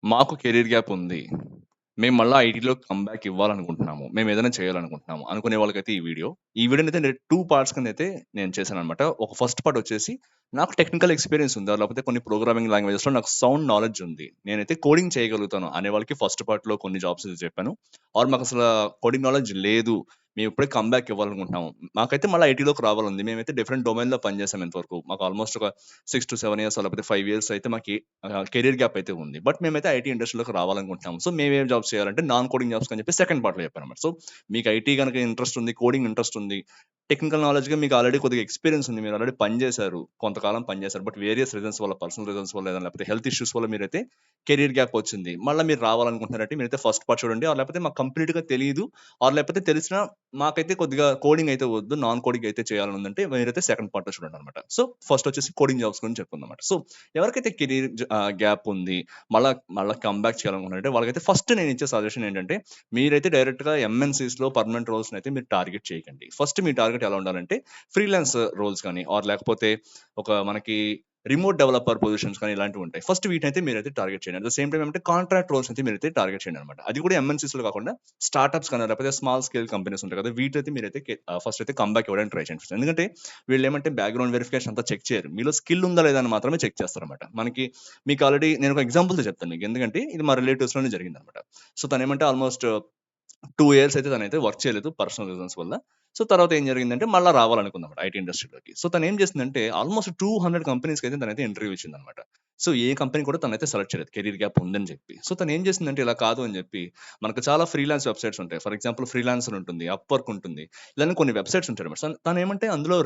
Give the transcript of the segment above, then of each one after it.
మాకు career gap ఉంది. మేము మళ్ళా ఐటీలో కమ్‌బ్యాక్ ఇవ్వాలనుకుంటున్నాము. మేమేదైనా చేయాలనుకుంటున్నాము. అనుకునే వాళ్ళకైతే ఈ వీడియో. ఈ వీడియోనైతే నేను 2 పార్ట్స్ కిందైతే నేను చేశాననమాట. ఒక ఫస్ట్ పార్ట్ వచ్చేసి నాకు టెక్నికల్ ఎక్స్‌పీరియన్స్ ఉందా? లేకపోతే కొన్ని ప్రోగ్రామింగ్ లాంగ్వేజెస్‌లో నాకు సౌండ్ నాలెడ్జ్ ఉంది. నేనైతే కోడింగ్ చేయగలుగుతాను అనే వాళ్ళకి ఫస్ట్ పార్ట్‌లో కొన్ని జాబ్స్ అయితే చెప్పాను. ఆర్ మాకసల కోడింగ్ నాలెడ్జ్ లేదు. మేమిప్పుడే కమ్‌బ్యాక్ ఇవ్వాలనుకుంటున్నాము. మాకైతే మళ్ళా ఐటీలోకి రావాలంది. మేమైతే డిఫరెంట్ డొమైన్‌లో పనిచేసాం ఇంతవరకు. మాకు ఆల్‌మోస్ట్ ఒక 6-7 ఇయర్స్ లేకపోతే 5 ఇయర్స్ అయితే మాకి కెరీర్ గ్యాప్ అయితే ఉంది. బట్ మేమైతే ఐటీ ఇండస్ట్రీలోకి రావాలనుకుంటున్నాము. సో, మేమేం జాబ్స్ చేయాలంటే నాన్ కోడింగ్ జాబ్స్ అని చెప్పి సెకండ్ పార్ట్‌లో చెప్పానన్నమాట. సో, మీకు ఐటీ గనక ఇంట్రెస్ట్ ఉంది, కోడింగ్ ఇంట్రెస్ట్ ఉంది, టెక్నికల్ నాలెడ్జ్‌గా మీకు ఆల్రెడీ కొద్దిగా ఎక్స్‌పీరియన్స్ ఉంది. మీరు ఆల్రెడీ పని చేశారు. కొంతకాలం పని చేశారు. బట్ వేరియస్ రీజన్స్ వల్ల, పర్సనల్ రీజన్స్ వల్ల లేకపోతే హెల్త్ ఇష్యూస్ వల్ల మీరైతే కెరీర్ గ్యాప్ వచ్చింది. మళ్ళా మీరు రావాలనుకుంటున్నారంటే మీరైతే ఫస్ట్ పార్ట్ చూడండి. ఆర్ లేకపోతే మాకు కంప్లీట్‌గా తెలీదు. ఆర్ లేకపోతే తెలిసినా మాకైతే కొద్దిగా కోడింగ్ అయితే వద్దు. నాన్ కోడింగ్ అయితే చేయాలని ఉందంటే మీరైతే సెకండ్ పార్ట్‌లో చూడండన్నమాట. సో, ఫస్ట్ వచ్చేసి కోడింగ్ జాబ్స్ గురించి చెప్పుకుందామన్నమాట. సో, ఎవరికైతే కెరీర్ గ్యాప్ ఉంది. మళ్ళా కమ్‌బ్యాక్ చేయాలనుకుంటున్నారంటే వాళ్ళకైతే ఫస్ట్ నేనిచ్చే సజెషన్ ఏంటంటే, మీరైతే డైరెక్ట్‌గా ఎంఎన్‌సీస్‌లో పర్మనెంట్ రోల్స్‌నైతే మీరు టార్గెట్ చేయకండి. ఫస్ట్ మీ టార్గెట్ ఎలా ఉండాలంటే, ఫ్రీలాన్స్ రోల్స్ గాని, ఆర్ లేకపోతే ఒక మనకి రిమోట్ డెవలపర్ పొజిషన్స్ కానీ ఇలాంటివుంటాయి. ఫస్ట్ వీటినైతే మీరైతే టార్గెట్ చేయండి. అట్ ద సేమ్ టైమ్ ఏమంటే కాంట్రాక్ట్ రోల్స్ అయితే మీరైతే టార్గెట్ చేయండనమాట. అది కూడా ఎంఎన్‌సీస్‌లో కాకుండా స్టార్టప్స్ కానీ, లేకపోతే స్మాల్ స్కేల్ కంపెనీస్ ఉంటాయి కదా! వీటైతే మీరైతే ఫస్ట్ అయితే కమ్‌బ్యాక్ ఇవ్వడానికి ట్రై చేయండి. ఎందుకంటే వీళ్ళేమంటే బ్యాక్‌గ్రౌండ్ వెరిఫికేషన్ అంతా చెక్ చేయరు. మీలో స్కిల్ ఉందా లేదా అని మాత్రమే చెక్ చేస్తారనమాట. మీకు ఆల్రెడీ నేను ఒక ఎగ్జాంపుల్‌తో చెప్తాను మీకు. ఎందుకంటే ఇది మా రిలేటివ్స్‌లోనే జరిగిందనమాట. సో, తనేమంటే ఆల్‌మోస్ట్ 2 ఇయర్స్ అయితే తనైతే వర్క్ చేయలేదు పర్సనల్ రీజన్స్ వల్ల. సో, తర్వాత ఏం జరిగిందంటే మళ్ళా రావాలనుకుందన్నమాట ఐటీ ఇండస్ట్రీలోకి. సో, తనేం చేసిందంటే ఆల్‌మోస్ట్ 200 కంపెనీస్‌కైతే తనైతే ఇంటర్వ్యూ ఇచ్చిందన్నమాట. సో, ఏ కంపెనీ కూడా తనైతే సెలెక్ట్ చేయలేదు కెరీర్ గ్యాప్ ఉందని చెప్పి. సో, తనేం చేసిందంటే ఇలా కాదు అని చెప్పి మనకు చాలా ఫ్రీలాన్స్ వెబ్‌సైట్స్ ఉంటాయి. ఫర్ ఎగ్జాంపుల్ ఫ్రీలాన్సర్ ఉంటుంది, అప్‌వర్క్ ఉంటుంది. ఇలానే కొన్ని వెబ్‌సైట్స్ ఉంటాయన్నమాట. తనేమంటే అందులో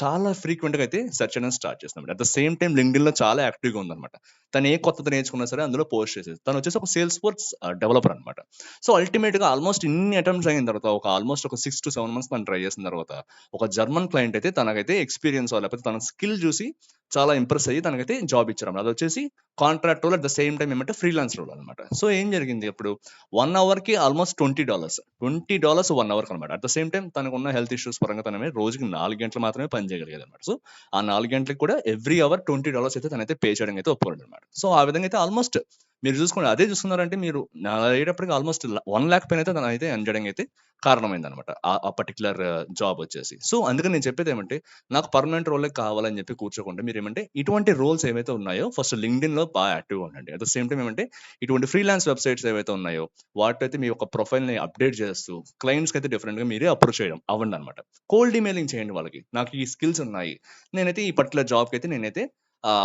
చాలా ఫ్రీక్వెంట్‌గా అయితే సెర్చ్ చేయడం స్టార్ట్ చేసిందన్నమాట. అట్ ద సేమ్ టైమ్ లింక్డ్ఇన్‌లో చాలా యాక్టివ్‌గా ఉందన్నమాట. తను ఏ కొత్తది నేర్చుకున్నా సరే అందులో పోస్ట్ చేసేది. తనొచ్చేసి ఒక సేల్స్ ఫోర్స్ డెవలపర్ అన్నమాట. సో, అల్టిమేట్‌గా ఆల్‌మోస్ట్ ఇన్ని అటెంప్ట్స్ అయిన తర్వాత ఆల్‌మోస్ట్ ఒక 6-7 మంత్స్ తను ట్రై చేసిన తర్వాత ఒక జర్మన్ క్లయింట్ అయితే తనకైతే ఎక్స్‌పీరియన్స్ లేకపోతే తన స్కిల్ చూసి చాలా ఇంప్రెస్ అయ్యి తనకైతే జాబ్ ఇచ్చారన్నమాట. అదొచ్చేసి contract role at the same time ఏమంటే ఫ్రీలాన్స్ రోల్ అన్నమాట. సో, ఏం జరిగింది అప్పుడు 1 అవర్‌కి ఆల్‌మోస్ట్ $20. $20 1 అవర్‌కి అన్నమాట. అట్ ద సేమ్ టైమ్ తనకున్న హెల్త్ ఇష్యూస్ పరంగా తనేమో రోజుకి 4 గంటలు మాత్రమే పని చేయగలిగేదన్నమాట. సో, ఆ 4 గంటలకి కూడా ఎవ్రీ అవర్ $20 అయితే తనైతే పే చేయడానికి అయితే ఒప్పుకున్నాడన్నమాట. సో, ఆ విధంగా అయితే ఆల్‌మోస్ట్ మీరు చూసుకోండి. అదే చూస్తున్నారంటే మీరు అయ్యేటప్పటికి ఆల్‌మోస్ట్ 1,00,000 పైనైతే తనైతే ఎర్న్ చేయడానికి అయితే కారణమైందనమాట. ఆ పర్టిక్యులర్ జాబ్ వచ్చేసి. సో, అందుకని నేను చెప్పేదేమంటే, నాకు పర్మనెంట్ రోలే కావాలని చెప్పి కూర్చోకుండా మీరేమంటే, ఇటువంటి రోల్స్ ఏవైతే ఉన్నాయో ఫస్ట్ లింక్డ్ఇన్‌లో బాగా యాక్టివ్‌గా ఉండండి. అట్ ద సేమ్ టైమ్ ఏమంటే, ఇటువంటి ఫ్రీలాన్స్ వెబ్‌సైట్స్ ఏవైతే ఉన్నాయో, వాటితో మీ యొక్క ప్రొఫైల్‌ని అప్‌డేట్ చేస్తూ, క్లయింట్స్‌కైతే డిఫరెంట్‌గా మీరే అప్రోచ్ చేయడం అవ్వండనమాట. కోల్డ్ ఈమెయిలింగ్ చేయండి వాళ్ళకి. నాకు ఈ స్కిల్స్ ఉన్నాయి. నేనైతే ఈ పర్టిక్యులర్ జాబ్‌కైతే నేనైతే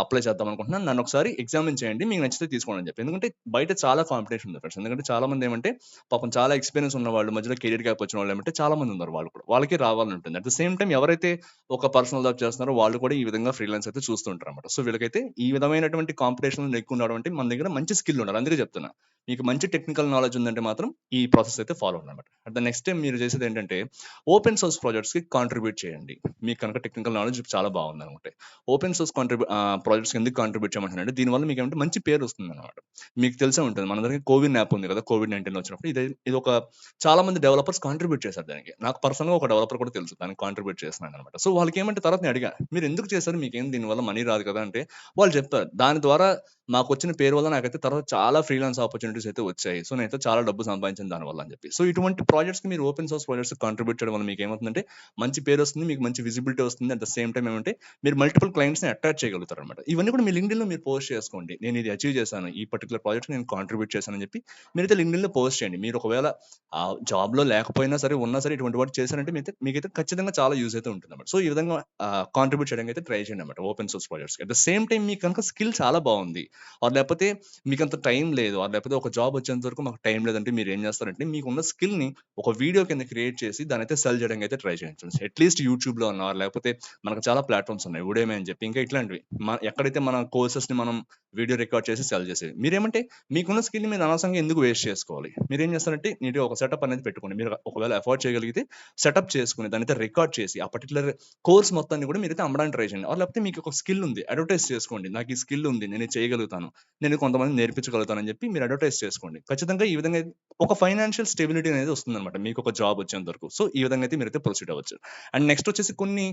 అప్లై చేద్దాం అనుకుంటున్నాను. నన్నొకసారి ఎగ్జామిన్ చేయండి. మీకు నచ్చితే తీసుకోండి అని చెప్పి. ఎందుకంటే బయట చాలా కాంపిటీషన్ ఉంది ఫ్రెండ్స్. ఎందుకంటే చాలా మంది ఏమంటే పాపం చాలా ఎక్స్‌పీరియన్స్ ఉన్నవాళ్ళు, మధ్యలో కెరియర్ గ్యాప్ వచ్చిన వాళ్ళు ఏమంటే చాలా మంది ఉన్నారు వాళ్ళు కూడా. వాళ్ళకి రావాలని ఉంటుంది. అట్ ద సేమ్ టైమ్ ఎవరైతే ఒక పర్సనల్ జాబ్ చేస్తున్నారో వాళ్ళు కూడా ఈ విధంగా ఫ్రీలాన్స్ అయితే చూస్తూ ఉంటారన్నమాట. సో, వీళ్ళకైతే ఈ విధమైనటువంటి కాంపిటీషన్‌లో ఎక్కువ ఉండడం అంటే మన దగ్గర మంచి స్కిల్ ఉండాలి. అందుకే చెప్తున్నా. మీకు మంచి టెక్నికల్ నాలెడ్జ్ ఉందంటే మాత్రం ఈ ప్రాసెస్ అయితే ఫాలో అవ్వండన్నమాట. అట్ ద నెక్స్ట్ టైమ్ మీరు చేసేదేంటంటే ఓపెన్ సోర్స్ ప్రాజెక్ట్స్‌కి కాంట్రిబ్యూట్ చేయండి. మీకు కనుక టెక్నికల్ నాలెడ్జ్ చాలా బాగుందనుకుంటే. ఓపెన్ సోర్స్ ప్రాజెక్ట్స్‌కి ఎందుకు కాంట్రిబ్యూట్ చేయమంటున్నానంటే దీనివల్ల మీకేమంటే మంచి పేరు వస్తుందన్నమాట. మీకు తెలిసే ఉంటది. మనందరికీ కోవిన్ యాప్ ఉంది కదా! కోవిడ్-19 వచ్చినప్పుడు ఇదొక చాలా మంది డెవలపర్స్ కాంట్రిబ్యూట్ చేశారు దానికి. నాకు పర్సనల్‌గా ఒక డెవలపర్ కూడా తెలుసు. దానికి కాంట్రిబ్యూట్ చేస్తున్నాడన్నమాట. సో, వాళ్ళకేమంటే తర్వాత నేను అడిగా. "మీరెందుకు చేశారు? మీకేం దీనివల్ల మనీ రాదు కదా!" అంటే వాళ్ళు చెప్తారు. దాని ద్వారా మాకొచ్చిన పేరు వల్ల నాకైతే తర్వాత చాలా ఫ్రీలాన్స్ ఆపర్చునిటీస్ అయితే వచ్చాయి. సో, నేనైతే చాలా డబ్బు సంపాదించాను దానివల్ల అని చెప్పి. సో, ఇటువంటి ప్రాజెక్ట్స్‌కి మీరు ఓపెన్ సోర్స్ ప్రాజెక్ట్స్‌కి కాంట్రిబ్యూట్ చేయడం వల్ల మీకేమవుతుందంటే మంచి పేరొస్తుంది. మీకు మంచి విజిబిలిటీ వస్తుంది. అట్ ద సేమ్ టైమ్ ఏమంటే మీరు మల్టిపుల్ క్లయింట్స్‌ని అట్రాక్ట్ చేయగలుగుతారనమాట. ఇవన్నీ కూడా మీ లింక్డ్ఇన్‌లో మీరు పోస్ట్ చేసుకోండి. నేను ఇది అచీవ్ చేశాను. ఈ పర్టిక్యులర్ ప్రాజెక్ట్‌కి నేను కాంట్రిబ్యూట్ చేశానని చెప్పి మీరైతే లింక్డ్ఇన్‌లో పోస్ట్ చేయండి. మీరు ఒకవేళ జాబ్‌లో లేకపోయినా సరే, ఉన్నా సరే ఇటువంటి వాటి చేశారంటే మీకైతే ఖచ్చితంగా చాలా యూజ్ అయితే ఉంటుందన్నమాట. సో, ఈ విధంగా కాంట్రిబ్యూట్ చేయడానికి అయితే ట్రై చేయండి అన్నమాట ఓపెన్ సోర్స్ ప్రాజెక్ట్స్‌కి. అట్ ద సేమ్ టైమ్ మీకు కనుక స్కిల్ చాలా బావుంది. లేకపోతే మీకంత టైం లేదు. లేకపోతే ఒక జాబ్ వచ్చేంత వరకు మాకు టైం లేదంటే మీరేం చేస్తారంటే మీకున్న స్కిల్‌ని ఒక వీడియో కింద క్రియేట్ చేసి దాన్నైతే సెల్ చేయడానికి అయితే ట్రై చేయండి ఫ్రెండ్స్. అట్‌లీస్ట్ యూట్యూబ్‌లో అన్నా లేకపోతే మనకు చాలా ప్లాట్‌ఫార్మ్స్ ఉన్నాయి. ఉడేమి అని చెప్పి ఇంకా ఇట్లాంటివి. ఎక్కడైతే మన కోర్సెస్‌ని మనం వీడియో రికార్డ్ చేసి సెల్ చేసేవి. మీరేమంటే మీకున్న స్కిల్‌ని మీరు అనవసరంగా ఎందుకు వేస్ట్ చేసుకోవాలి? మీరేం చేస్తారంటే నీట్‌గా ఒక సెటప్ అనేది పెట్టుకోండి. మీరు ఒకవేళ అఫోర్డ్ చేయగలిగితే సెటప్ చేసుకొని దాన్నైతే రికార్డ్ చేసి ఆ పర్టిక్యులర్ కోర్స్ మొత్తాన్ని కూడా మీరైతే అమ్మడానికి ట్రై చేయండి. లేకపోతే మీకు ఒక స్కిల్ ఉంది. అడ్వర్టైజ్ చేసుకోండి. నాకు ఈ స్కిల్ ఉంది. నేను ఇది చేయగలుగుతాను. నేను కొంతమందికి నేర్పించగలుగుతానని చెప్పి మీరు అడ్వర్టైజ్ చేసుకోండి. ఖచ్చితంగా ఈ విధంగా ఒక ఫైనాన్షియల్ స్టెబిలిటీ అనేది వస్తుందన్నమాట. మీకు ఒక జాబ్ వచ్చేంత వరకు. సో, ఈ విధంగా అయితే మీరైతే ప్రొసీడ్ అవ్వచ్చు. అండ్ నెక్స్ట్ వచ్చేసి కొన్ని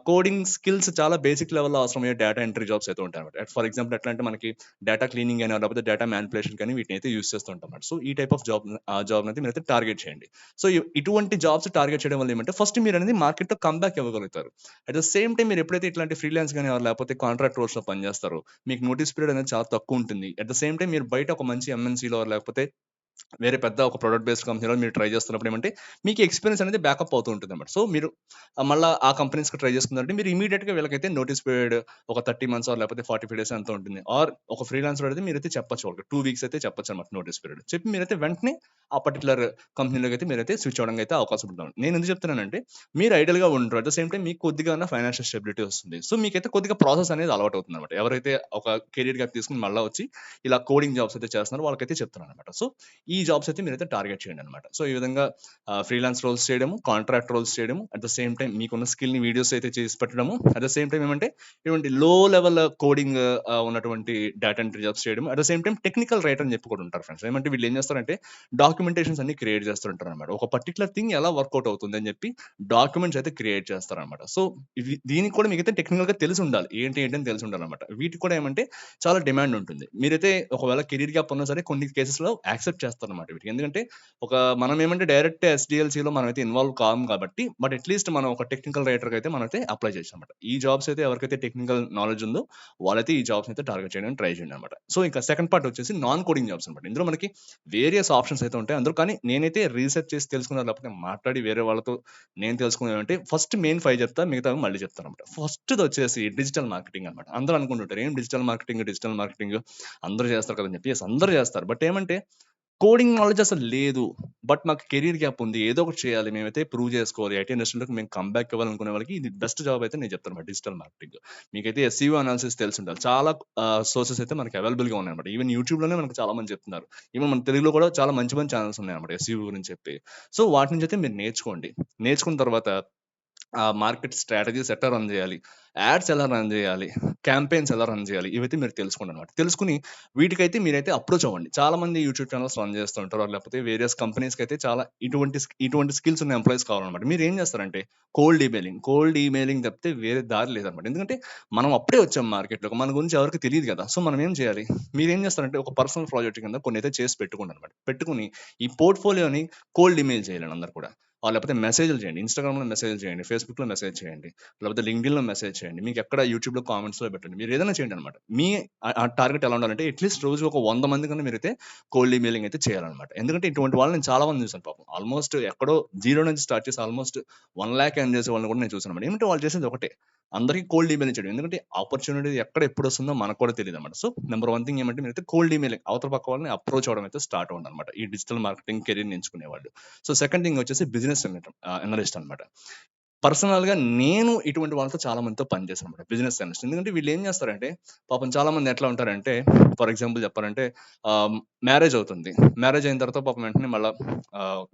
కోడింగ్ స్కిల్స్ చాలా బేసిక్ లెవెల్‌లో అవసరమయ్యే డేటా ఎంట్రీ జాబ్స్ అయితే ఉంటాయన్నమాట. ఫర్ ఎగ్జాంపుల్ ఎట్లా అంటే మనకి డేటా క్లీనింగ్ అని లేకపోతే డేటా మ్యానిపులేషన్ కానీ వీటినైతే యూజ్ చేస్తూ ఉంటాం. సో ఈ టైప్ ఆఫ్ జాబ్ అయితే మీరైతే టార్గెట్ చేయండి. సో ఇటువంటి జాబ్స్ టార్గెట్ చేయడం వల్ల ఏమంటే ఫస్ట్ మీరు అనేది మార్కెట్‌లో కమ్‌బ్యాక్ ఇవ్వగలుగుతారు. అట్ ద సేమ్ టైమ్ మీరు ఎప్పుడైతే ఇట్లాంటి ఫ్రీలాన్స్ గాని లేకపోతే కాంట్రాక్ట్ రోల్స్‌లో పనిచేస్తారో మీకు నోటీస్ పీరియడ్ అనేది చాలా తక్కువ ఉంటుంది. అట్ ద సేమ్ టైమ్ మీరు బయట ఒక మంచి ఎంఎన్‌సీలో లేకపోతే వేరే పెద్ద ఒక ప్రొడక్ట్ బేస్డ్ కంపెనీలో మీరు ట్రై చేస్తున్నప్పుడు ఏమంటే మీకు ఎక్స్పీరియన్స్ అనేది బ్యాకప్ అవుతూ ఉంటుంది అనమాట. సో మీరు మళ్ళీ ఆ కంపెనీస్కి ట్రై చేసుకున్నారంటే మీరు ఇమీడియట్గా వీళ్ళకైతే నోటీస్ పీరియడ్ ఒక 30 మంత్స్ లేకపోతే 45 డేస్ ఎంత ఉంటుంది. ఆర్ ఒక ఫ్రీలాన్సర్ అయితే మీరైతే చెప్పొచ్చు, ఒక 2 వీక్స్ అయితే చెప్పొచ్చు అనమాట నోటీస్ పీరియడ్ చెప్పి మీరైతే వెంటనే ఆ పర్టికులర్ కంపెనీలోకి అయితే మీరైతే స్విచ్ అవడానికి అయితే అవకాశం ఉంటుంది. నేను ఎందుకు చెప్తున్నానంటే మీరు ఐడియల్గా ఉంటారు, అట్ ద సేమ్ టైం మీకు కొద్దిగా ఫైనాన్షియల్ స్టెబిలిటీ వస్తుంది. సో మీకైతే కొద్దిగా ప్రాసెస్ అనేది అలవాటు అవుతుంది అనమాట. ఎవరైతే ఒక కెరీర్ గ్యాప్ తీసుకుని మళ్ళీ వచ్చి ఇలా కోడింగ్ జాబ్స్ అయితే చేస్తున్నారో వాళ్ళకైతే చెప్తున్నాను అనమాట. సో ఈ జాబ్స్ అయితే మీరైతే టార్గెట్ చేయండి అనమాట. సో ఈ విధంగా ఫ్రీలాన్స్ రోల్స్ చేయడము, కాంట్రాక్ట్ రోల్స్ చేయడము, అట్ ద సేమ్ టైం మీకున్న స్కిల్ని వీడియోస్ అయితే చేసి పెట్టడము, అట్ ద సేమ్ టైం ఏమంటే ఇటువంటి లో లెవెల్ కోడింగ్ ఉన్నటువంటి డేటా ఎంట్రీ జాబ్స్ చేయడం, at the same time technical writer అని చెప్పి కూడా ఉంటారు ఫ్రెండ్స్. ఏమంటే వీళ్ళు ఏం చేస్తారంటే డాక్యుమెంటేషన్స్ అన్ని క్రియేట్ చేస్తుంటారు అనమాట. ఒక పర్టికులర్ థింగ్ ఎలా వర్కౌట్ అవుతుంది అని చెప్పి డాక్యుమెంట్స్ అయితే క్రియేట్ చేస్తారనమాట. సో దీనికి కూడా మీకైతే టెక్నికల్ గా తెలిసి ఉండాలి, ఏంటి అని తెలిసి ఉండాలన్నమాట. వీటికి కూడా ఏమంటే చాలా డిమాండ్ ఉంటుంది. మీరైతే ఒకవేళ కెరీర్ గ్యాప్ ఉన్నా సరే కొన్ని కేసెస్‌లో యాక్సెప్ట్ చేస్తారన్నమాట వీటికి. ఎందుకంటే మనం ఏమంటే డైరెక్ట్ ఎస్‌డీఎల్‌సీలో మనమైతే ఇన్వాల్వ్ కాము కాబట్టి, బట్ అట్‌లీస్ట్ మనం ఒక టెక్నికల్ రైటర్‌గా అయితే మనమైతే అప్లై చేయొచ్చన్నమాట. ఈ జాబ్స్ అయితే ఎవరికైతే టెక్నికల్ నాలెడ్జ్ ఉందో వాళ్ళైతే ఈ జాబ్స్‌ని అయితే టార్గెట్ చేయడానికి ట్రై చేయండి అన్నమాట. సో ఇంకా సెకండ్ పార్ట్ వచ్చేసి నాన్ కోడింగ్ జాబ్స్ అన్నమాట. ఇందులో మనకి వేరియస్ ఆప్షన్స్ అయితే ఉంటాయి. అందులో కానీ నేనైతే రీసెర్చ్ చేసి తెలుసుకున్నాను, లేకపోతే మాట్లాడి వేరే వాళ్ళతో నేను తెలుసుకున్నది అంటే ఫస్ట్ మెయిన్ 5 చెప్తా, మిగతావి మళ్ళీ చెప్తానన్నమాట. ఫస్ట్‌ది వచ్చేసి డిజిటల్ మార్కెటింగ్ అన్నమాట. అందరూ అనుకుంటుంటారు ఏం డిజిటల్ మార్కెటింగ్ అందరూ చేస్తారు కదా అని చెప్పి. యెస్, అందరూ చేస్తారు. బట్ ఏమంటే కోడింగ్ నాలెడ్జ్ అసలు లేదు. బట్ మాకు కెరీర్ గ్యాప్ ఉంది. ఏదో ఒకటి చేయాలి. మేమైతే ప్రూవ్ చేసుకోవాలి. ఐటీ ఇండస్ట్రీలోకి మేము కమ్‌బ్యాక్ ఇవ్వాలనుకునే వాళ్ళకి ఇది బెస్ట్ జాబ్ అయితే నేను చెప్తానన్నమాట, డిజిటల్ మార్కెటింగ్. మీకైతే ఎస్‌ఈఓ అనాలిసిస్ తెలిసుండాలి. చాలా సోర్సెస్ అయితే మనకి అవైలబుల్‌గా ఉన్నాయన్నమాట. ఈవెన్ యూట్యూబ్‌లోనే మనకు చాలా మంది చెప్తున్నారు. ఈవెన్ మన తెలుగులో కూడా చాలా మంచి మంచి ఛానెల్స్ ఉన్నాయన్నమాట ఎస్‌ఈఓ గురించి చెప్పి. సో వాటి నుంచి అయితే మీరు నేర్చుకోండి. నేర్చుకున్న తర్వాత మార్కెట్ స్ట్రాటజీస్ ఎట్లా రన్ చేయాలి, యాడ్స్ ఎలా రన్ చేయాలి, క్యాంపెయిన్స్ ఎలా రన్ చేయాలి, ఇవైతే మీరు తెలుసుకోండి అనమాట. తెలుసుకుని వీటికైతే మీరైతే అప్రోచ్ అవ్వండి. చాలా మంది యూట్యూబ్ ఛానల్స్ రన్ చేస్తుంటారు, లేకపోతే వేరియస్ కంపెనీస్కి అయితే చాలా ఇటువంటి స్కిల్స్ ఉన్న ఎంప్లాయీస్ కావాలన్నమాట. మీరు ఏం చేస్తారంటే కోల్డ్ ఈమెయిలింగ్ తప్పితే వేరే దారి లేదనమాట. ఎందుకంటే మనం అప్పుడే వచ్చాం మార్కెట్లోకి, మన గురించి ఎవరికి తెలియదు కదా. సో మనం ఏం చేయాలి, మీరు ఏం చేస్తారంటే ఒక పర్సనల్ ప్రాజెక్ట్ కింద కొన్ని అయితే చేసి పెట్టుకోండి అనమాట. పెట్టుకుని ఈ పోర్ట్ఫోలియోని కోల్డ్ ఈమెయిల్ చేయాలండి అందరు కూడా. లేకపోతే మెసేజ్‌లు చేయండి. ఇన్‌స్టాగ్రామ్‌లో మెసేజ్‌లు చేయండి. ఫేస్‌బుక్‌లో మెసేజ్ చేయండి. లేకపోతే లింక్డ్ఇన్‌లో మెసేజ్ చేయండి. మీకు ఎక్కడ యూట్యూబ్‌లో కామెంట్స్‌లో పెట్టండి. మీరు ఏదైనా చేయండి అనమాట. మీ ఆ టార్గెట్ ఎలా ఉండాలంటే అట్‌లీస్ట్ రోజుకి ఒక 100 మంది కన్నా మీరైతే కోల్డ్ ఈమెయిలింగ్ అయితే చేయాలన్నమాట. ఎందుకంటే ఇటువంటి వాళ్ళని నేను చాలా మందిని చూసాను పాపం. ఆల్మోస్ట్ ఎక్కడో జీరో నుంచి స్టార్ట్ చేసి ఆల్మోస్ట్ 1,00,000 ఎర్న్ చేసే వాళ్ళని కూడా నేను చూసానన్నమాట. ఏమంటే వాళ్ళు చేసేది ఒకటే, అందరికి కోల్డ్ ఈమెయిల్ చేయడం. ఎందుకంటే ఆపర్చునిటీ ఎక్కడ ఎప్పుడు వస్తుందో మనకు కూడా తెలీదన్నమాట. సో నంబర్ 1 థింగ్ ఏమంటే మీరైతే కోల్డ్ ఈమెయిలింగ్ అవతల పక్క వాళ్ళని అప్రోచ్ అవ్వడం అయితే స్టార్ట్ అవ్వండి అనమాట, ఈ డిజిటల్ మార్కెటింగ్ కెరీర్‌ని ఎంచుకునేవాళ్ళు. సో సెకండ్ థింగ్ వచ్చేసి బిజినెస్ అనలిస్ట్ అనమాట. పర్సనల్‌గా నేను ఇటువంటి వాళ్ళతో చాలా మందితో పనిచేశానన్నమాట, బిజినెస్ అనలిస్ట్. ఎందుకంటే వీళ్ళు ఏం చేస్తారంటే పాపం చాలా మంది ఎట్లా ఉంటారంటే, ఫర్ ఎగ్జాంపుల్ చెప్పాలంటే మ్యారేజ్ అవుతుంది. మ్యారేజ్ అయిన తర్వాత పాపం వెంటనే మళ్ళా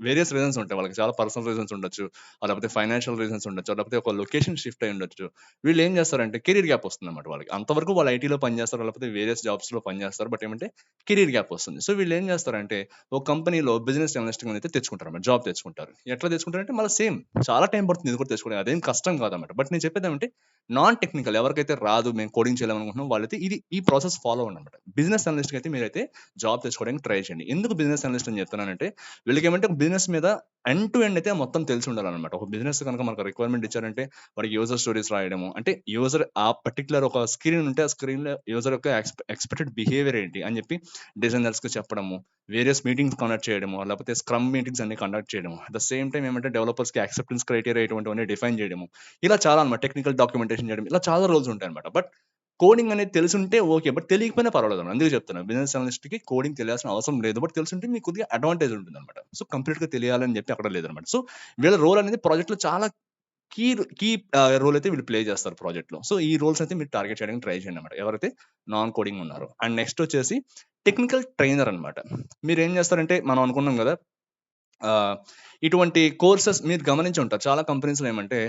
వేరియస్ రీజన్స్ ఉంటాయి వాళ్ళకి. చాలా పర్సనల్ రీజన్స్ ఉండొచ్చు, లేకపోతే ఫైనాన్షియల్ రీజన్స్ ఉండొచ్చు, లేకపోతే ఒక లొకేషన్ షిఫ్ట్ అయ్యి ఉండొచ్చు. వీళ్ళు ఏం చేస్తారంటే కెరీర్ గ్యాప్ వస్తుందన్నమాట వాళ్ళకి. అంతవరకు వాళ్ళు ఐటీలో పనిచేస్తారు, లేకపోతే వేరియస్ జాబ్స్‌లో పనిచేస్తారు. బట్ ఏమంటే కెరీర్ గ్యాప్ వస్తుంది. సో వీళ్ళు ఏం చేస్తారంటే ఒక కంపెనీలో బిజినెస్ అనలిస్ట్ అయితే తెచ్చుకుంటారన్నమాట. జాబ్ తెచ్చుకుంటారు. ఎట్లా తెచ్చుకుంటారంటే మళ్ళీ సేమ్ చాలా టైం పడుతుంది ఇది కూడా తెచ్చుకోవడానికి. అదేం కష్టం కాదన్నమాట. బట్ నేను చెప్పేదేమంటే నాన్ టెక్నికల్ ఎవరికైతే రాదు, మేము కోడింగ్ చేయాలనుకుంటున్నాం వాళ్ళైతే ఈ ప్రాసెస్ ఫాలో అవ్వండి అనమాట. బిజినెస్ అనలిస్ట్‌కి అయితే మీరైతే జాబ్ తెచ్చుకోవడానికి ట్రై చేయండి. ఎందుకు బిజినెస్ అనలిస్ట్ అని చెప్తున్నానంటే వీళ్ళకి ఏమంటే బిజినెస్ మీద ఎండ్ టు ఎండ్ అయితే మొత్తం తెలిసి ఉండాలన్నమాట. ఒక బిజినెస్ కనుక మనకు రిక్వైర్మెంట్ ఇచ్చారంటే వాడికి యూజర్ స్టోరీస్ రాయడము, అంటే యూజర్ ఆ పర్టికులర్ ఒక స్క్రీన్ ఉంటే ఆ స్క్రీన్‌లో యూజర్ యొక్క ఎక్స్‌పెక్టెడ్ బిహేవియర్ ఏంటి అని చెప్పి డిజైనర్స్‌కి చెప్పడము, వేరియస్ మీటింగ్స్ కండక్ట్ చేయడము, లేకపోతే స్క్రమ్ మీటింగ్స్ అన్ని కండక్ట్ చేయడము, అట్ ద సేమ్ టైమ్ ఏమంటే డెవలపర్స్‌కి యాక్సెప్టెన్స్ క్రైటీరియా ఇటువంటివన్నీ డిఫైన్ చేయడము, ఇలా చాలా అన్నమాట. టెక్నికల్ డాక్యుమెంటేషన్ చేయడం, ఇలా చాలా రోల్స్ ఉంటాయన్నమాట. బట్ కోడింగ్ అనేది తెలిసుంటే ఓకే. బట్ తెలియకపోయినా పర్వాలేదు. అందుకే చెప్తున్నాను, బిజినెస్ అనలిస్ట్‌కి కోడింగ్ తెలియాల్సిన అవసరం లేదు. బట్ తెలిసుంటే మీకు కొద్దిగా అడ్వాంటేజ్ ఉంటుందన్నమాట. సో కంప్లీట్‌గా తెలియాలని చెప్పి అక్కడ లేదన్నమాట. సో వీళ్ళ రోల్ అనేది ప్రాజెక్ట్‌లో చాలా కీ కీ రోల్ అయితే వీళ్ళు ప్లే చేస్తారు ప్రాజెక్ట్‌లో. సో ఈ రోల్స్ అయితే మీరు టార్గెట్ చేయడానికి ట్రై చేయండి అన్నమాట, ఎవరైతే నాన్ కోడింగ్ ఉన్నారో. అండ్ నెక్స్ట్ వచ్చేసి టెక్నికల్ ట్రైనర్ అన్నమాట. మీరేం చేస్తారంటే మనం అనుకున్నాం కదా, ఆహ్, ఇటువంటి కోర్సెస్ మీరు గమనించి ఉంటారు. చాలా కంపెనీస్‌లో ఏమంటే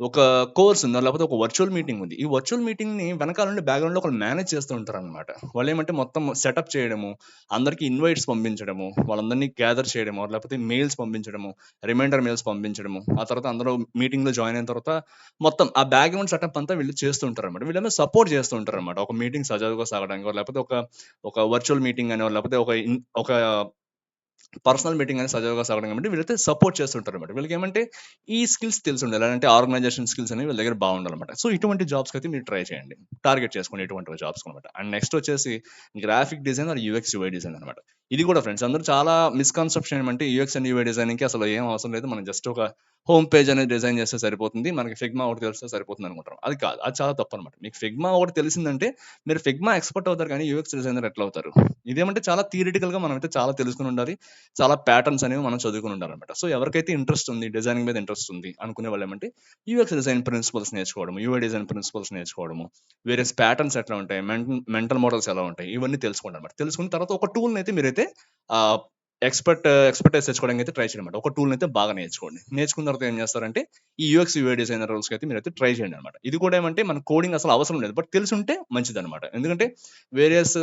ఒక కోర్స్ ఉందా, లేకపోతే ఒక వర్చువల్ మీటింగ్ ఉంది. ఈ వర్చువల్ మీటింగ్‌ని వెనకాల నుండి బ్యాక్‌గ్రౌండ్‌లో ఒకళ్ళు మేనేజ్ చేస్తూ ఉంటారనమాట. వాళ్ళేమంటే మొత్తం సెటప్ చేయడము, అందరికి ఇన్వైట్స్ పంపించడము, వాళ్ళందరినీ గ్యాదర్ చేయడము, లేకపోతే మెయిల్స్ పంపించడము, రిమైండర్ మెయిల్స్ పంపించడము, ఆ తర్వాత అందరూ మీటింగ్‌లో జాయిన్ అయిన తర్వాత మొత్తం ఆ బ్యాక్‌గ్రౌండ్ సెటప్ అంతా వీళ్ళు చేస్తూ ఉంటారనమాట. వీళ్ళేమో సపోర్ట్ చేస్తూ ఉంటారనమాట. ఒక మీటింగ్ సజావుగా సాగడానికో, లేకపోతే ఒక వర్చువల్ మీటింగ్ అనో, లేకపోతే ఒక పర్సనల్ మీటింగ్ అనేది సజావుగా సాగడం కాబట్టి వీళ్ళైతే సపోర్ట్ చేస్తుంటారనమాట. వీళ్ళకేమంటే ఈ స్కిల్స్ తెలిసుండాలి. అంటే ఆర్గనైజేషన్ స్కిల్స్ అనేవి వీళ్ళ దగ్గర బాగుండాలన్నమాట. సో ఇటువంటి జాబ్స్‌కి అయితే మీరు ట్రై చేయండి. టార్గెట్ చేసుకోండి ఇటువంటి జాబ్స్‌కి అనమాట. అండ్ నెక్స్ట్ వచ్చేసి graphic design or UX UI design అనమాట. ఇది కూడా ఫ్రెండ్స్ అందరూ చాలా మిస్‌కన్సెప్షన్ ఏమంటే యూఎక్స్ అండ్ యూఐ డిజైనింగ్‌కి అసలు ఏం అవసరం లేదు. మనం జస్ట్ ఒక హోమ్ పేజ్ అనేది డిజైన్ చేస్తే సరిపోతుంది. మనకి ఫిగ్మా ఒకటి తెలిస్తే సరిపోతుంది అనుకుంటాం. అది కాదు. అది చాలా తప్పనమాట. మీకు ఫిగ్మా ఒకటి తెలిసిందంటే మీరు ఫిగ్మా ఎక్స్‌పర్ట్ అవుతారు కానీ యూఎక్స్ డిజైనర్ ఎట్లా అవుతారు? ఇదేమంటే చాలా థియరిటికల్‌గా మనమైతే చాలా తెలుసుకొని ఉండాలి. చాలా ప్యాటర్న్స్ అనేవి మనం చదువుకొని ఉండాలన్నమాట. సో ఎవరికైతే ఇంట్రెస్ట్ ఉంది, డిజైనింగ్ మీద ఇంట్రెస్ట్ ఉంది అనుకునే వాళ్ళు ఏమంటే యూఎక్స్ డిజైన్ ప్రిన్సిపల్స్ నేర్చుకోవడం, యూఐ డిజైన్ ప్రిన్సిపల్స్ నేర్చుకోవడము, వేరియస్ ప్యాటర్న్స్ ఎట్లా ఉంటాయి, మెంటల్ మోడల్స్ ఎలా ఉంటాయి, ఇవన్నీ తెలుసుకోండి అనమాట. తెలుసుకున్న తర్వాత ఒక టూల్‌ని అయితే మీరైతే ఆహ్, ఎక్స్‌పర్టైజ్ తెచ్చుకోవడానికి అయితే ట్రై చేయండి అనమాట. ఒక టూల్‌ని అయితే బాగా నేర్చుకోండి. నేర్చుకున్న తర్వాత ఏం చేస్తారంటే ఈ యూఎక్స్, యూఐ డిజైనర్ రోల్స్‌కి అయితే మీరైతే ట్రై చేయండి అనమాట. ఇది కూడా ఏమంటే మన కోడింగ్ అసలు అవసరం లేదు. బట్ తెలిసుంటే మంచిదనమాట. ఎందుకంటే వేరియస్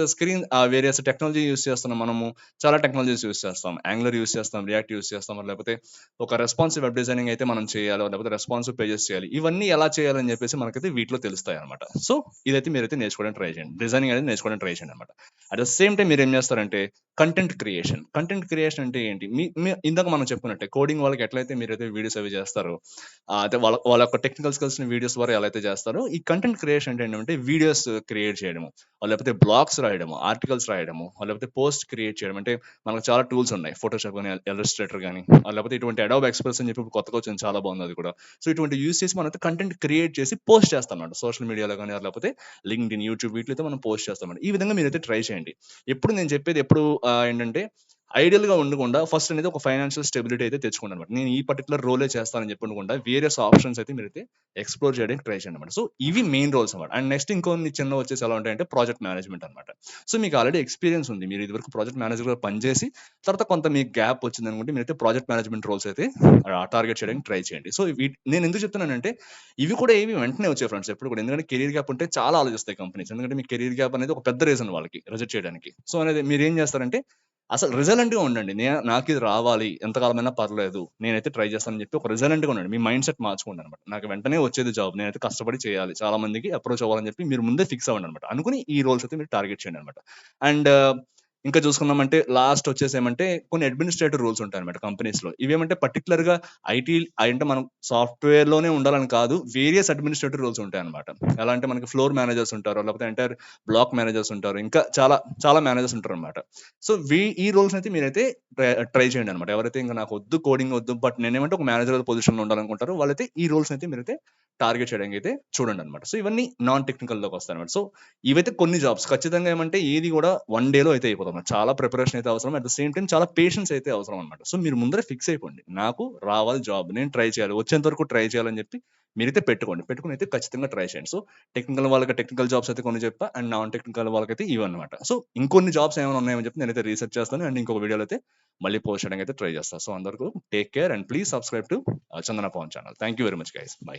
టెక్నాలజీ యూజ్ చేస్తున్నాం మనము. చాలా టెక్నాలజీస్ యూజ్ చేస్తాం. యాంగులర్ యూజ్ చేస్తాం, రియాక్ట్ యూజ్ చేస్తాం, లేకపోతే ఒక రెస్పాన్సివ్ వెబ్ డిజైనింగ్ అయితే మనం చేయాలో, లేకపోతే రెస్పాన్సివ్ పేజెస్ చేయాలి. ఇవన్నీ ఎలా చేయాలని చెప్పేసి మనకైతే వీటిలో తెలుస్తాయి అనమాట. సో ఇదైతే మీరైతే నేర్చుకోవడానికి ట్రై చేయండి. డిజైనింగ్ అనేది నేర్చుకోవడానికి ట్రై చేయండి అనమాట. అట్ ద సేమ్ టైం మీరు ఏం చేస్తారంటే కంటెంట్ క్రియేషన్ అంటే ఏంటి? ఇందాక మనం చెప్పుకున్నట్టే కోడింగ్ వాళ్ళకి ఎట్లయితే మీరైతే వీడియోస్ అవి చేస్తారో, అయితే వాళ్ళ వాళ్ళ యొక్క టెక్నికల్ స్కిల్స్‌ని వీడియోస్ ద్వారా ఎలా అయితే చేస్తారో, ఈ కంటెంట్ క్రియేషన్ అంటే ఏంటంటే వీడియోస్ క్రియేట్ చేయడము, లేకపోతే బ్లాగ్స్ రాయడము, ఆర్టికల్స్ రాయడము, లేకపోతే పోస్ట్ క్రియేట్ చేయడం. అంటే మనకు చాలా టూల్స్ ఉన్నాయి. ఫోటోషాప్ గాని, ఇల్లస్ట్రేటర్ గాని, లేకపోతే ఇటువంటి అడోబ్ ఎక్స్‌ప్రెస్ అని చెప్పి ఇప్పుడు కొత్తగా వచ్చింది. చాలా బాగుంది అది కూడా. సో ఇటువంటి యూజ్ చేసి మనమైతే కంటెంట్ క్రియేట్ చేసి పోస్ట్ చేస్తామన్నమాట. సోషల్ మీడియాలో గాని, లేకపోతే లింక్డ్ఇన్, యూట్యూబ్ వీటిలో అయితే మనం పోస్ట్ చేస్తామండి. ఈ విధంగా మీరైతే ట్రై చేయండి. ఎప్పుడు నేను చెప్పేది ఏంటంటే ఐడియల్‌గా ఉండకుండా ఫస్ట్ అనేది ఒక ఫైనాన్షియల్ స్టెబిలిటీ అయితే తెచ్చుకోండనమాట. నేను ఈ పర్టిక్యులర్ రోలే చేస్తానని చెప్పి ఉండకుండా వేరియస్ ఆప్షన్స్ అయితే మీరైతే ఎక్స్‌ప్లోర్ చేయడానికి ట్రై చేయండనమాట. సో ఇవి మెయిన్ రోల్స్ అనమాట. అండ్ నెక్స్ట్ ఇంకొన్ని చిన్నవి వచ్చేసి ఎలా ఉంటాయంటే ప్రాజెక్ట్ మేనేజ్‌మెంట్ అనమాట. సో మీకు ఆల్రెడీ ఎక్స్‌పీరియన్స్ ఉంది. మీరు ఇదివరకు ప్రాజెక్ట్ మేనేజర్‌గా పనిచేసి తర్వాత కొంత మీకు గ్యాప్ వచ్చిందనుకుంటే మీరైతే ప్రాజెక్ట్ మేనేజ్‌మెంట్ రోల్స్ అయితే టార్గెట్ చేయడానికి ట్రై చేయండి. సో నేను ఎందుకు చెప్తున్నానంటే ఇవి కూడా ఏమి వెంటనే వచ్చాయి ఫ్రెండ్స్ ఎప్పుడు కూడా. ఎందుకంటే కెరియర్ గ్యాప్ ఉంటే చాలా ఆలోచిస్తాయి కంపెనీస్. ఎందుకంటే మీ కెరియర్ గ్యాప్ అనేది ఒక పెద్ద రీజన్ వాళ్ళకి రిజెక్ట్ చేయడానికి. సో అనేది మీరేం చేస్తారంటే అసలు రెసిలెంట్‌గా ఉండండి. నాకిది రావాలి. ఎంతకాలమైనా పర్లేదు. నేనైతే ట్రై చేస్తానని చెప్పి ఒక రెసిలెంట్‌గా ఉండండి. మీ మైండ్ సెట్ మార్చుకోండనమాట. నాకు వెంటనే వచ్చేది జాబ్. నేనైతే కష్టపడి చేయాలి. చాలా మందికి అప్రోచ్ అవ్వాలని చెప్పి మీరు ముందే ఫిక్స్ అవ్వండనమాట. అనుకుని ఈ రోల్స్ అయితే మీరు టార్గెట్ చేయండనమాట. అండ్ ఇంకా చూసుకున్నామంటే లాస్ట్ వచ్చేసి ఏమంటే కొన్ని అడ్మినిస్ట్రేటివ్ రూల్స్ ఉంటాయన్నమాట కంపెనీస్‌లో. ఇవేమంటే పర్టిక్యులర్‌గా ఐటీ అంటే మనం సాఫ్ట్‌వేర్‌లోనే ఉండాలని కాదు. వేరియస్ అడ్మినిస్ట్రేటివ్ రూల్స్ ఉంటాయన్నమాట. ఎలా అంటే మనకి ఫ్లోర్ మేనేజర్స్ ఉంటారు. లేకపోతే ఎంటైర్ బ్లాక్ మేనేజర్స్ ఉంటారు. ఇంకా చాలా చాలా మేనేజర్స్ ఉంటారన్నమాట. సో ఈ రోల్స్ అయితే మీరైతే ట్రై చేయండి అనమాట. ఎవరైతే ఇంకా నాకు వద్దు కోడింగ్ వద్దు. బట్ నేనేమంటే ఒక మేనేజర్ పొజిషన్‌లో ఉండాలనుకుంటారో వాళ్ళైతే ఈ రోల్స్ అయితే మీరైతే టార్గెట్ చేయడానికి అయితే చూడండనమాట. సో ఇవన్నీ నాన్ టెక్నికల్‌లోకి వస్తాయన్నమాట. సో ఇవైతే కొన్ని జాబ్స్. ఖచ్చితంగా ఏమంటే ఏది కూడా వన్ డేలో అయితే అయిపోదన్నమాట. చాలా ప్రిపరేషన్ అయితే అవసరం. అట్ ద సేమ్ టైమ్ చాలా పేషెన్స్ అయితే అవసరం అన్నమాట. సో మీరు ముందరే ఫిక్స్ అయిపోండి. నాకు రావాలి జాబ్. నేను ట్రై చేయాలి. వచ్చేంత వరకు ట్రై చేయాలని చెప్పి మీరైతే పెట్టుకోండి. పెట్టుకొని అయితే ఖచ్చితంగా ట్రై చేయండి. సో టెక్నికల్ వాళ్ళకి టెక్నికల్ జాబ్స్ అయితే కొన్ని చెప్పా. అండ్ నాన్ టెక్నికల్ వాళ్ళకైతే ఇవన్నమాట. సో ఇంకొన్ని జాబ్స్ ఏమైనా ఉన్నాయని చెప్పి నేనైతే రీసెర్చ్ చేస్తాను. అండ్ ఇంకొక వీడియోలో అయితే మళ్ళీ పోస్ట్ చేయడానికి అయితే ట్రై చేస్తాను. సో అందరికీ take care and please subscribe to Chandana Pavan channel. Thank you very much guys. By.